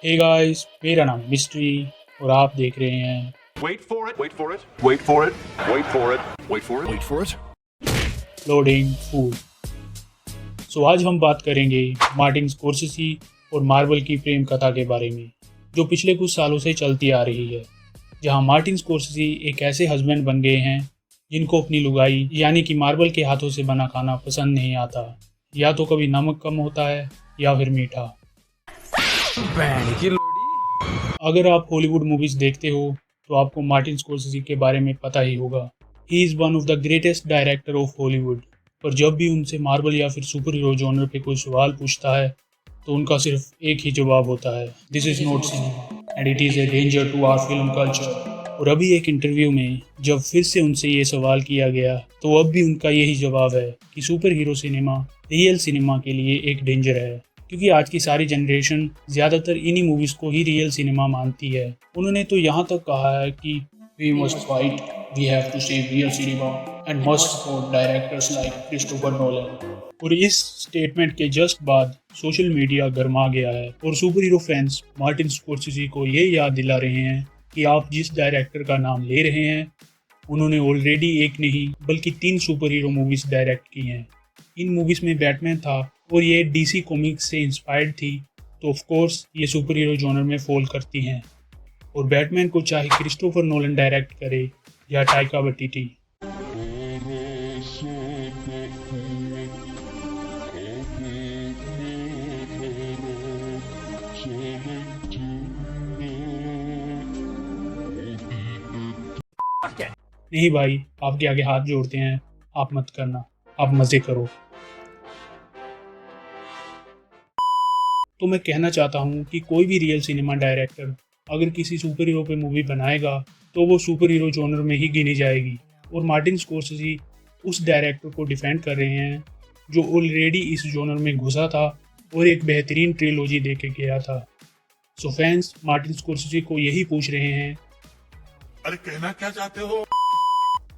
Hey guys, मेरा नाम है मिस्ट्री और आप देख रहे हैं Wait for it. Wait for it. Wait for it. Wait for it. Wait for it. Wait for it. Loading food. So आज हम बात करेंगे मार्टिन स्कोर्सेसी और मार्वल की प्रेम कथा के बारे में, जो पिछले कुछ सालों से चलती आ रही है, जहां मार्टिन स्कोर्सेसी एक ऐसे हस्बैंड बन गए हैं जिनको अपनी लुगाई यानी कि मार्वल के हाथों से बना खाना पसंद नहीं आता। या तो कभी नमक कम होता है या फिर मीठा। अगर आप हॉलीवुड मूवीज देखते हो तो आपको मार्टिन स्कोर्सेसी के बारे में पता ही होगा। He is one of the greatest director of Hollywood. पर जब भी उनसे मार्वल या फिर सुपर हीरो जॉनर पे कोई सवाल पूछता है तो उनका सिर्फ एक ही जवाब होता है, this is not cinema and it is a danger to our film culture. और अभी एक इंटरव्यू में जब फिर से उनसे ये सवाल किया गया तो अब भी उनका यही जवाब है कि super hero cinema real cinema के लिए एक डेंजर है, क्योंकि आज की सारी जनरेशन ज़्यादातर इन्हीं मूवीज़ को ही रियल सिनेमा मानती है। उन्होंने तो यहाँ तक कहा है कि we must fight, we have to save real cinema and must support directors like Christopher Nolan. और इस स्टेटमेंट के जस्ट बाद सोशल मीडिया गर्मा गया है और सुपर हीरो फैंस मार्टिन स्कोर्सेसी को ये याद दिला रहे हैं कि आप जिस डायरेक्टर का नाम ले रहे हैं उन्होंने ऑलरेडी एक नहीं बल्कि 3 सुपर हीरो मूवीज़ डायरेक्ट की हैं। इन मूवीज़ में बैटमैन था और ये डीसी कॉमिक्स से इंस्पायर्ड थी, तो ऑफ कोर्स ये सुपर हीरो जॉनर में फॉल करती हैं। और बैटमैन को चाहे क्रिस्टोफर नोलन डायरेक्ट करे या टाइका वाइटिटी। नहीं भाई, आपके आगे हाथ जोड़ते हैं, आप मत करना, आप मज़े करो। तो मैं कहना चाहता हूँ कि कोई भी रियल सिनेमा डायरेक्टर अगर किसी सुपर हीरो पे मूवी बनाएगा तो वो सुपर हीरो जॉनर में ही गिनी जाएगी। और मार्टिन स्कोर्सेसी उस डायरेक्टर को डिफेंड कर रहे हैं जो ऑलरेडी इस जॉनर में घुसा था और एक बेहतरीन ट्रिलॉजी दे के गया था। सो फैंस मार्टिन स्कोर्सेसी को यही पूछ रहे हैं, अरे कहना क्या चाहते हो?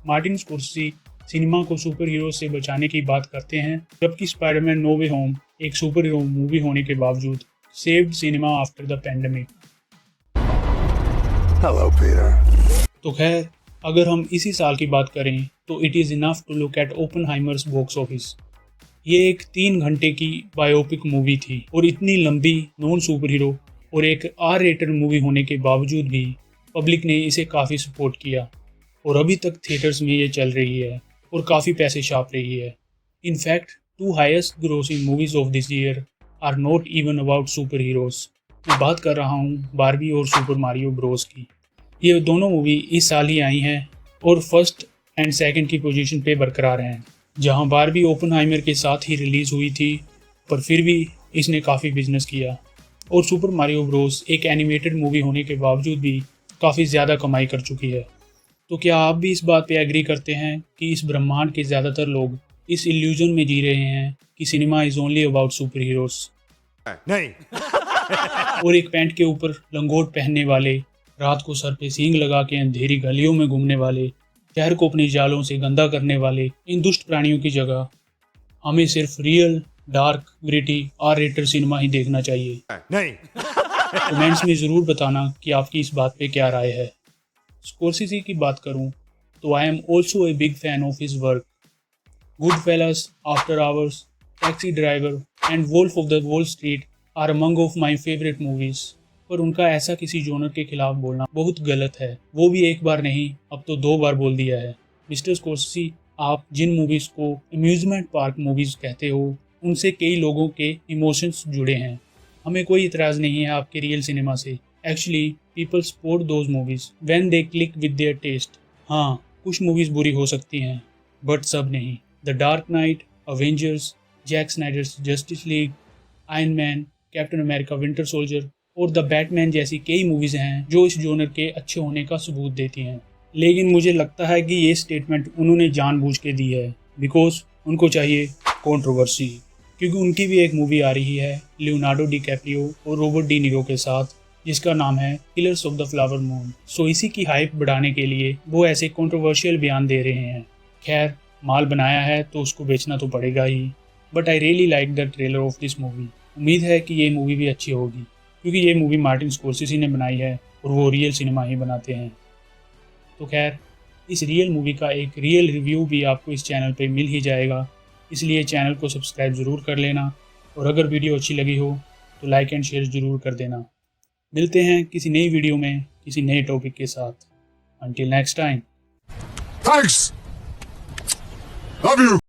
मार्टिन स्कोर्सेसी सिनेमा को सुपर हीरो से बचाने की बात करते हैं, जबकि स्पाइडरमैन नो वे होम एक सुपर हीरो मूवी होने के बावजूद saved cinema after the pandemic. Hello, Peter. तो खैर, अगर हम इसी साल की बात करें तो it is enough to look at Oppenheimer's box office. ये एक 3 घंटे की बायोपिक मूवी थी और इतनी लंबी नॉन सुपर हीरो और एक आर रेटेड मूवी होने के बावजूद भी पब्लिक ने इसे काफ़ी सपोर्ट किया और अभी तक थिएटर्स में ये चल रही है और काफ़ी पैसे छाप रही है। In fact 2 highest grossing movies of this year are not even about super heroes. मैं बात कर रहा हूँ बारबी और सुपर मारियो ब्रोस की। ये दोनों मूवी इस साल ही आई हैं और फर्स्ट एंड सेकंड की पोजीशन पे बरकरार हैं। जहाँ बारबी ओपनहाइमर के साथ ही रिलीज़ हुई थी, पर फिर भी इसने काफ़ी बिजनेस किया। और सुपर मारियो ब्रोस एक एनिमेटेड मूवी होने के बावजूद भी काफ़ी ज़्यादा कमाई कर चुकी है। तो क्या आप भी इस बात पे एग्री करते हैं कि इस ब्रह्मांड के ज़्यादातर लोग इस इल्यूजन में जी रहे हैं कि cinema is only about super heroes? नहीं। और एक पैंट के ऊपर लंगोट पहनने वाले, रात को सर पे सींग लगा के अंधेरी गलियों में घूमने वाले, शहर को अपने जालों से गंदा करने वाले इन दुष्ट प्राणियों की जगह हमें सिर्फ real dark gritty R rated cinema ही देखना चाहिए। नहीं। कमेंट्स में ज़रूर बताना कि आपकी इस बात पे क्या राय है। स्कोर्सेसी की बात करूं तो I am also a big fan of his work. Goodfellas, After Hours, Taxi Driver and Wolf of the Wall Street are among of my favourite movies. पर उनका ऐसा किसी जॉनर के खिलाफ बोलना बहुत गलत है, वो भी एक बार नहीं अब तो 2 बार बोल दिया है। मिस्टर स्कोर्सेसी, आप जिन मूवीज़ को अम्यूज़मेंट पार्क मूवीज़ कहते हो उनसे कई लोगों के इमोशंस जुड़े हैं। हमें कोई इतराज़ नहीं है आपके रियल सिनेमा से। Actually people support those movies when they click with their taste. हाँ, कुछ मूवीज़ बुरी हो सकती हैं बट सब नहीं। The Dark Knight, Avengers, Jack Snyder's Justice League, Iron Man, Captain America Winter Soldier और द बैटमैन जैसी कई मूवीज़ हैं जो इस जॉनर के अच्छे होने का सबूत देती हैं। लेकिन मुझे लगता है कि ये स्टेटमेंट उन्होंने जानबूझ के दी है बिकॉज उनको चाहिए कंट्रोवर्सी, क्योंकि उनकी भी एक मूवी आ रही है लियोनार्डो डिकैप्रियो और रॉबर्ट डी नीरो के साथ जिसका नाम है Killers of the Flower Moon. So इसी की हाइप बढ़ाने के लिए वो ऐसे कंट्रोवर्शियल बयान दे रहे हैं। खैर, माल बनाया है तो उसको बेचना तो पड़ेगा ही। But I really like the trailer of this movie. उम्मीद है कि ये मूवी भी अच्छी होगी, क्योंकि ये मूवी मार्टिन स्कोर्सेसी ने बनाई है और वो रियल सिनेमा ही बनाते हैं। तो खैर, इस रियल मूवी का एक रियल रिव्यू भी आपको इस चैनल पे मिल ही जाएगा, इसलिए चैनल को सब्सक्राइब ज़रूर कर लेना और अगर वीडियो अच्छी लगी हो तो लाइक एंड शेयर ज़रूर कर देना। मिलते हैं किसी नई वीडियो में किसी नए टॉपिक के साथ। Until next time. Thanks! Love you!